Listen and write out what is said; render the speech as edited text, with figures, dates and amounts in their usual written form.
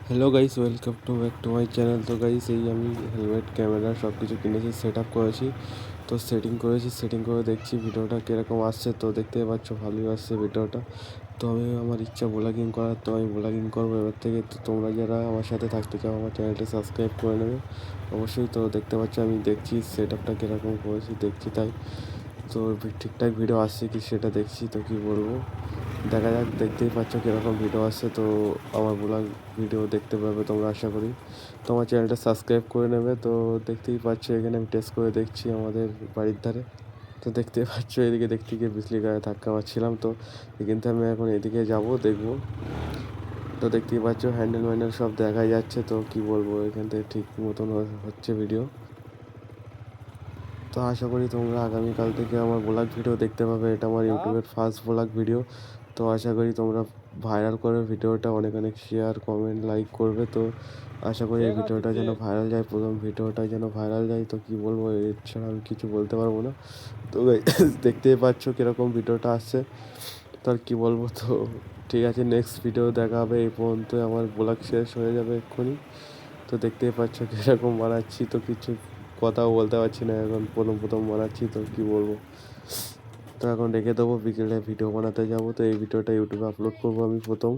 Hello guys, welcome to back to my channel. তো guys, এই আমি হেলমেট, ক্যামেরা সব কিছু কিনেছি, সেট আপ করেছি। তো সেটিং করে দেখছি ভিডিওটা কীরকম আসছে। তো দেখতে পাচ্ছ ভালোই আসছে ভিডিওটা। তো আমি আমার ইচ্ছা ব্লগিং করার, তো আমি ব্লগিং করবো এবার থেকে। তো তোমরা যারা আমার সাথে থাকতে চাও আমার চ্যানেলটি সাবস্ক্রাইব করে নেবে অবশ্যই। তো দেখতে পাচ্ছ আমি দেখছি সেট আপটা কীরকম করেছি, দেখছি তাই। তো ঠিকঠাক ভিডিও আসছে কি সেটা দেখছি। তো কি বলবো, দেখা যাক। দেখতেই পাচ্ছ কীরকম ভিডিও আসছে। তো আমার ব্লগ ভিডিও দেখতে পাবে তোমরা, আশা করি। তো আমার চ্যানেলটা সাবস্ক্রাইব করে নেবে। তো দেখতেই পাচ্ছ এখানে আমি টেস্ট করে দেখছি আমাদের বাড়ির ধারে। তো দেখতেই পাচ্ছ এদিকে দেখতে গিয়ে বিজলি গায়ে ধাক্কা মারছিলাম। তো কিন্তু আমি এখন এদিকে যাব, দেখবো। তো দেখতেই পাচ্ছ হ্যান্ডেল ম্যান্ডেল সব দেখা যাচ্ছে। তো কি বলবো, এখান থেকে ঠিক মতন হচ্ছে ভিডিও। তো আশা করি তোমরা আগামীকাল থেকে আমার ব্লগ ভিডিও দেখতে পাবে। এটা আমার ইউটিউবের ফার্স্ট ব্লগ ভিডিও। তো আশা করি তোমরা ভাইরাল করে ভিডিওটা, অনেক অনেক শেয়ার, কমেন্ট, লাইক করবে। তো আশা করি এই ভিডিওটা যেন ভাইরাল যায়, প্রথম ভিডিওটা যেন ভাইরাল যায়। তো কি বলবো, এছাড়া আমি কিছু বলতে পারবো না। তো দেখতেই পাচ্ছ কীরকম ভিডিওটা আসছে। তো আর কী বলবো। তো ঠিক আছে, নেক্সট ভিডিও দেখা হবে। এই পর্যন্ত আমার ব্লগ শেষ হয়ে যাবে এক্ষুনি। তো দেখতেই পাচ্ছ কীরকম বানাচ্ছি। তো কিছু কথাও বলতে পারছি না, এখন প্রথম প্রথম বানাচ্ছি। তো কী বলবো। তো এখন রেখে দেবো, বিকেলে ভিডিও বানাতে যাবো। তো এই ভিডিওটা ইউটিউবে আপলোড করবো আমি প্রথম।